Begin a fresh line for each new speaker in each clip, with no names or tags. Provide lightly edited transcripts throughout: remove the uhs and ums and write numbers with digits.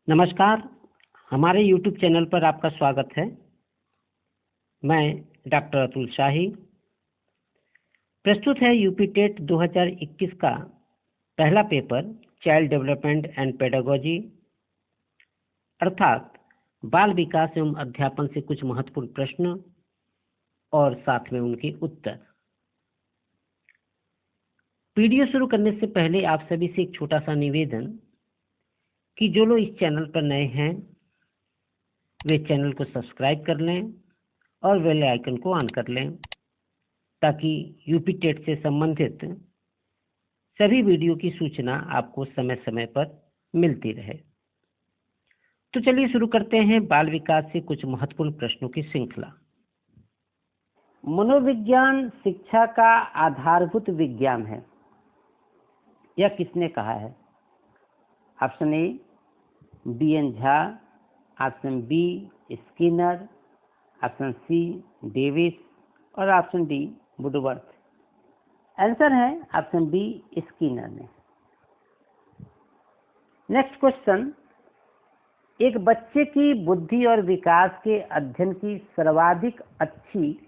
नमस्कार। हमारे YouTube channel पर आपका स्वागत है। मैं डॉक्टर अतुल शाही। प्रस्तुत है यूपी टेट 2021 का पहला paper child development and pedagogy अर्थात बाल विकास एवं अध्यापन से कुछ महत्वपूर्ण प्रश्न और साथ में उनके उत्तर। वीडियो शुरू करने से पहले आप सभी से एक छोटा सा निवेदन कि जो लोग इस चैनल पर नए हैं वे चैनल को सब्सक्राइब कर लें और बेल आइकन को ऑन कर लें ताकि यूपी टेट से संबंधित सभी वीडियो की सूचना आपको समय समय पर मिलती रहे। तो चलिए शुरू करते हैं बाल विकास से कुछ महत्वपूर्ण प्रश्नों की श्रृंखला। मनोविज्ञान शिक्षा का आधारभूत विज्ञान है, यह किसने कहा है? Option A B N. Jha, option B Skinner, option C Davis और ऑप्शन डी वुडवर्थ। आंसर है ऑप्शन बी स्किनर ने। नेक्स्ट क्वेश्चन, एक बच्चे की बुद्धि और विकास के अध्ययन की सर्वाधिक अच्छी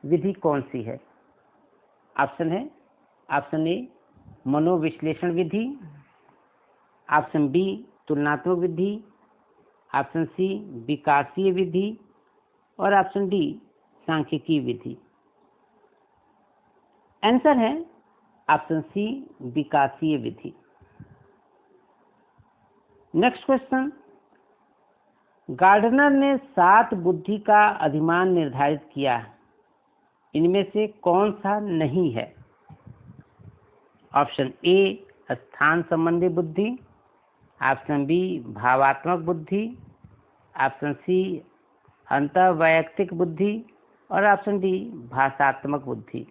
विधि कौन सी है? ऑप्शन है ऑप्शन ए मनोविश्लेषण विधि, ऑप्शन बी तुलनात्मक विधि, ऑप्शन सी विकासीय विधि और ऑप्शन डी सांख्यिकी विधि। आंसर है ऑप्शन सी विकासीय विधि। नेक्स्ट क्वेश्चन, गार्डनर ने 7 बुद्धि का अधिमान निर्धारित किया है, इनमें से कौन सा नहीं है? ऑप्शन ए स्थान संबंधी बुद्धि, ऑप्शन बी भावात्मक बुद्धि, ऑप्शन सी अंतर्वैयक्तिक बुद्धि और ऑप्शन डी भाषात्मक बुद्धि।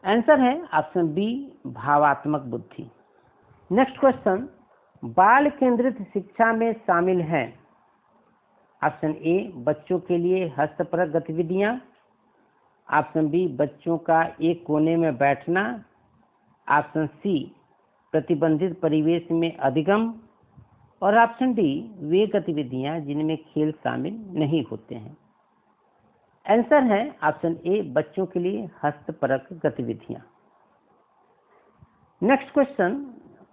आंसर है ऑप्शन बी भावात्मक बुद्धि। नेक्स्ट क्वेश्चन, बाल केंद्रित शिक्षा में शामिल हैं ऑप्शन ए बच्चों के लिए हस्तपरक गतिविधियां, ऑप्शन बी बच्चों का एक कोने में बैठना, ऑप्शन सी प्रतिबंधित परिवेश में अधिगम और ऑप्शन डी वे गतिविधियां जिनमें खेल शामिल नहीं होते हैं। आंसर है ऑप्शन ए बच्चों के लिए हस्तपरक गतिविधियां। नेक्स्ट क्वेश्चन,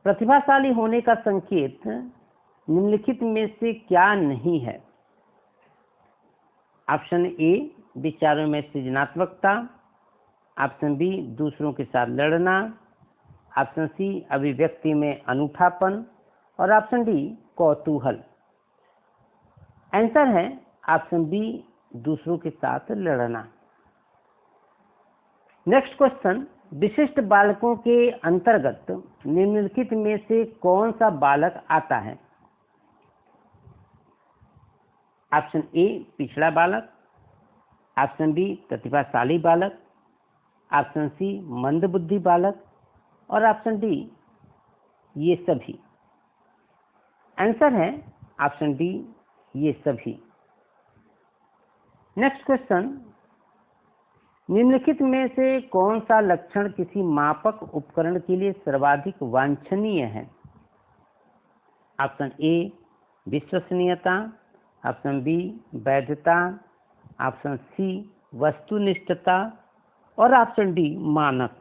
प्रतिभाशाली होने का संकेत निम्नलिखित में से क्या नहीं है? ऑप्शन ए विचारों में सृजनात्मकता, ऑप्शन बी दूसरों के साथ लड़ना, ऑप्शन सी अभिव्यक्ति में अनूठापन और ऑप्शन डी कौतूहल। आंसर है ऑप्शन बी दूसरों के साथ लड़ना। नेक्स्ट क्वेश्चन, विशिष्ट बालकों के अंतर्गत निम्नलिखित में से कौन सा बालक आता है? ऑप्शन ए पिछड़ा बालक, ऑप्शन बी प्रतिभाशाली बालक, ऑप्शन सी मंदबुद्धि बालक और ऑप्शन डी ये सभी। आंसर है ऑप्शन डी ये सभी। नेक्स्ट क्वेश्चन, निम्नलिखित में से कौन सा लक्षण किसी मापक उपकरण के लिए सर्वाधिक वांछनीय है? ऑप्शन ए विश्वसनीयता, ऑप्शन बी वैधता, ऑप्शन सी वस्तुनिष्ठता और ऑप्शन डी मानक।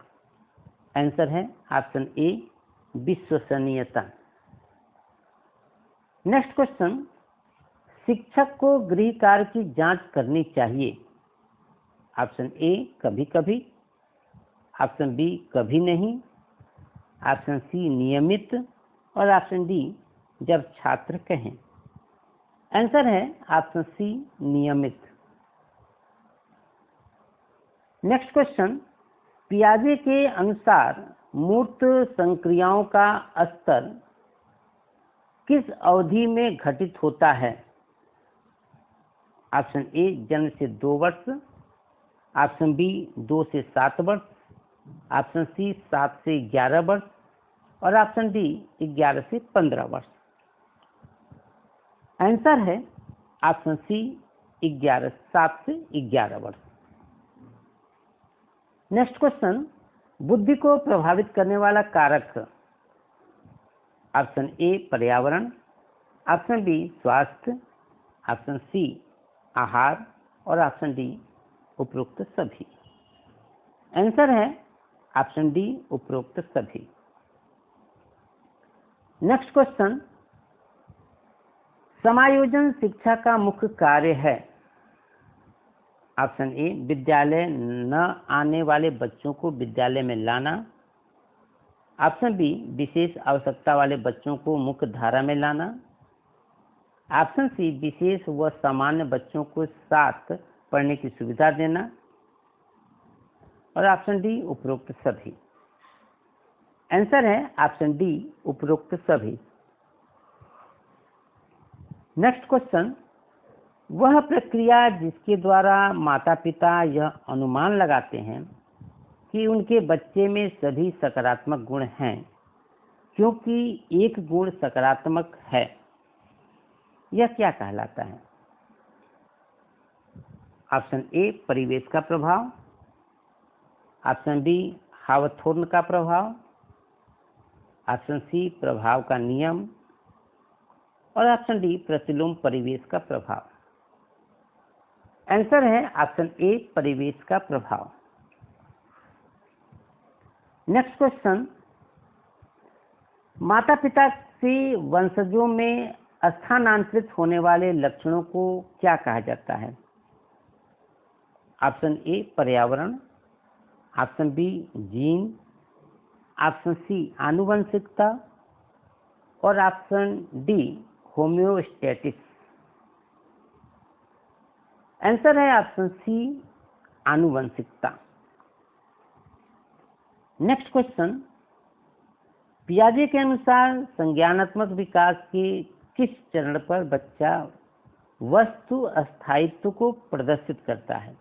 आंसर है ऑप्शन ए विश्वसनीयता। नेक्स्ट क्वेश्चन, शिक्षक को गृह कार्य की जांच करनी चाहिए? ऑप्शन ए कभी कभी, ऑप्शन बी कभी नहीं, ऑप्शन सी नियमित और ऑप्शन डी जब छात्र कहें। आंसर है ऑप्शन सी नियमित। नेक्स्ट क्वेश्चन, पियाजे के अनुसार मूर्त संक्रियाओं का स्तर किस अवधि में घटित होता है? ऑप्शन ए जन्म से 2 वर्ष, ऑप्शन बी 2 से 7 वर्ष, ऑप्शन सी 7 से 11 वर्ष और ऑप्शन डी 11 से 15 वर्ष। आंसर है ऑप्शन सी 7 से 11 वर्ष। नेक्स्ट क्वेश्चन, बुद्धि को प्रभावित करने वाला कारक ऑप्शन ए पर्यावरण, ऑप्शन बी स्वास्थ्य, ऑप्शन सी आहार और ऑप्शन डी उपरोक्त सभी। आंसर है ऑप्शन डी उपरोक्त सभी। नेक्स्ट क्वेश्चन, समायोजन शिक्षा का मुख्य कार्य है। ऑप्शन ए विद्यालय न आने वाले बच्चों को विद्यालय में लाना, ऑप्शन बी विशेष आवश्यकता वाले बच्चों को मुख्य धारा में लाना, ऑप्शन सी विशेष व सामान्य बच्चों को साथ पढ़ने की सुविधा देना और ऑप्शन डी उपरोक्त सभी। आंसर है ऑप्शन डी उपरोक्त सभी। नेक्स्ट क्वेश्चन, वह प्रक्रिया जिसके द्वारा माता पिता यह अनुमान लगाते हैं कि उनके बच्चे में सभी सकारात्मक गुण हैं क्योंकि एक गुण सकारात्मक है, यह क्या कहलाता है? ऑप्शन ए परिवेश का प्रभाव, ऑप्शन बी हावथोर्न का प्रभाव, ऑप्शन सी प्रभाव का नियम और ऑप्शन डी प्रतिलोम परिवेश का प्रभाव। आंसर है ऑप्शन ए परिवेश का प्रभाव। नेक्स्ट क्वेश्चन, माता पिता से वंशजों में स्थानांतरित होने वाले लक्षणों को क्या कहा जाता है? ऑप्शन ए पर्यावरण, option B gene, option C आनुवंशिकता और ऑप्शन डी होम्योस्टैटिक्स। आंसर है ऑप्शन सी आनुवंशिकता। नेक्स्ट क्वेश्चन, पियाजे के अनुसार संज्ञानात्मक विकास के किस चरण पर बच्चा वस्तु स्थायित्व को प्रदर्शित करता है?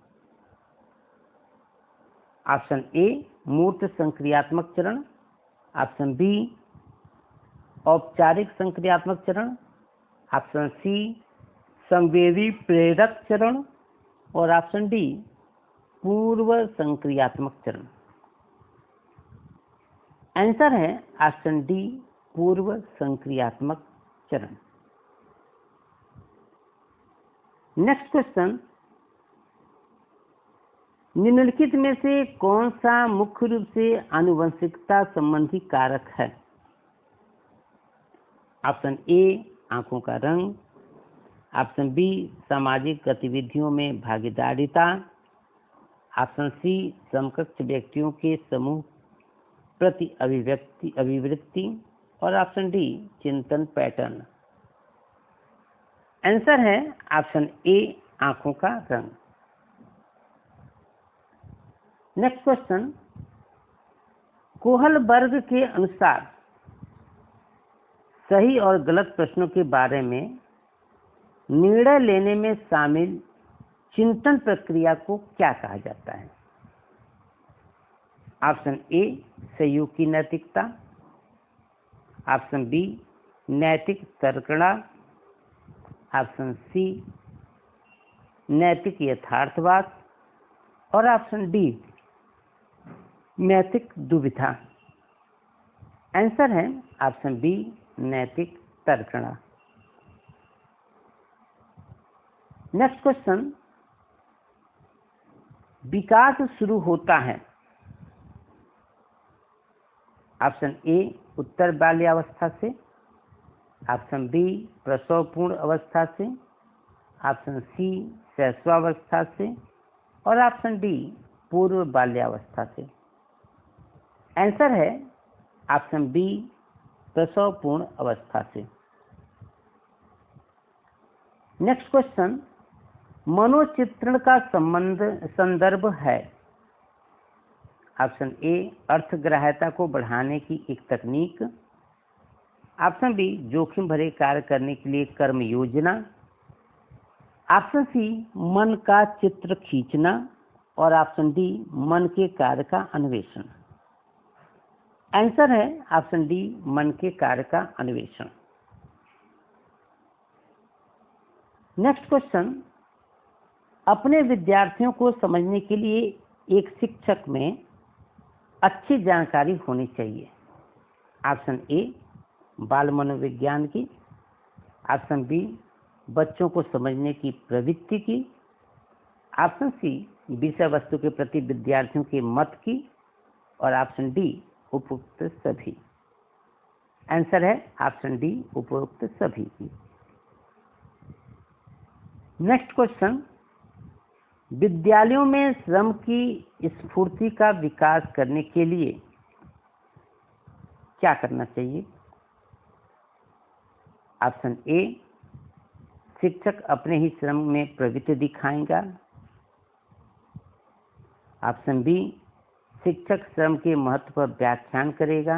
ऑप्शन ए मूर्त संक्रियात्मक चरण, ऑप्शन बी औपचारिक संक्रियात्मक चरण, ऑप्शन सी संवेदी प्रेरक चरण और ऑप्शन डी पूर्व संक्रियात्मक चरण। आंसर है ऑप्शन डी पूर्व संक्रियात्मक चरण। नेक्स्ट क्वेश्चन, निम्नलिखित में से कौन सा मुख्य रूप से आनुवंशिकता संबंधी कारक है? ऑप्शन ए आंखों का रंग, ऑप्शन बी सामाजिक गतिविधियों में भागीदारिता, ऑप्शन सी समकक्ष व्यक्तियों के समूह प्रति अभिवृत्ति और ऑप्शन डी चिंतन पैटर्न। आंसर है ऑप्शन ए आंखों का रंग। नेक्स्ट क्वेश्चन, कोहल वर्ग के अनुसार सही और गलत प्रश्नों के बारे में निर्णय लेने में शामिल चिंतन प्रक्रिया को क्या कहा जाता है? ऑप्शन ए सहयोग की नैतिकता, ऑप्शन बी नैतिक तर्कणा, ऑप्शन सी नैतिक यथार्थवाद और ऑप्शन डी नैतिक दुविधा। आंसर है ऑप्शन बी नैतिक तर्कणा। नेक्स्ट क्वेश्चन, विकास शुरू होता है। ऑप्शन ए उत्तर बाल्यावस्था से, ऑप्शन बी प्रसवपूर्ण अवस्था से, ऑप्शन सी शैशवावस्था से और ऑप्शन डी पूर्व बाल्यावस्था से। आंसर है ऑप्शन बी प्रसवपूर्ण अवस्था से। नेक्स्ट क्वेश्चन, मनोचित्रण का संदर्भ है। ऑप्शन ए अर्थग्राह्यता को बढ़ाने की एक तकनीक, ऑप्शन बी जोखिम भरे कार्य करने के लिए कर्म योजना, ऑप्शन सी मन का चित्र खींचना और ऑप्शन डी मन के कार्य का अन्वेषण। आंसर है ऑप्शन डी मन के कार्य का अन्वेषण। नेक्स्ट क्वेश्चन, अपने विद्यार्थियों को समझने के लिए एक शिक्षक में अच्छी जानकारी होनी चाहिए। ऑप्शन ए बाल मनोविज्ञान की, ऑप्शन बी बच्चों को समझने की प्रवृत्ति की, ऑप्शन सी विषय वस्तु के प्रति विद्यार्थियों के मत की, और ऑप्शन डी उपरोक्त सभी। आंसर है ऑप्शन डी उपरोक्त सभी की। नेक्स्ट क्वेश्चन, विद्यालयों में श्रम की स्फूर्ति का विकास करने के लिए क्या करना चाहिए? ऑप्शन ए शिक्षक अपने ही श्रम में प्रवृत्ति दिखाएगा, ऑप्शन बी शिक्षक श्रम के महत्व पर व्याख्यान करेगा,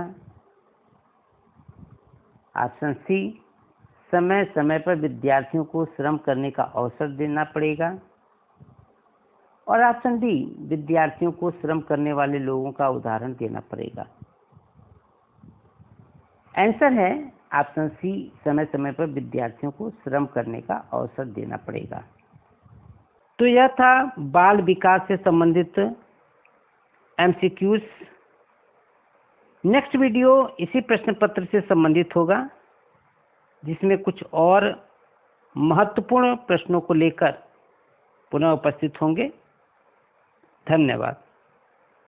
ऑप्शन सी समय समय पर विद्यार्थियों को श्रम करने का अवसर देना पड़ेगा, और ऑप्शन डी विद्यार्थियों को श्रम करने वाले लोगों का उदाहरण देना पड़ेगा। आंसर है ऑप्शन सी समय समय पर विद्यार्थियों को श्रम करने का अवसर देना पड़ेगा। तो यह था बाल विकास से संबंधित एमसीक्यूज। नेक्स्ट वीडियो इसी प्रश्न पत्र से संबंधित होगा, जिसमें कुछ और महत्वपूर्ण प्रश्नों को लेकर पुनः उपस्थित होंगे। धन्यवाद।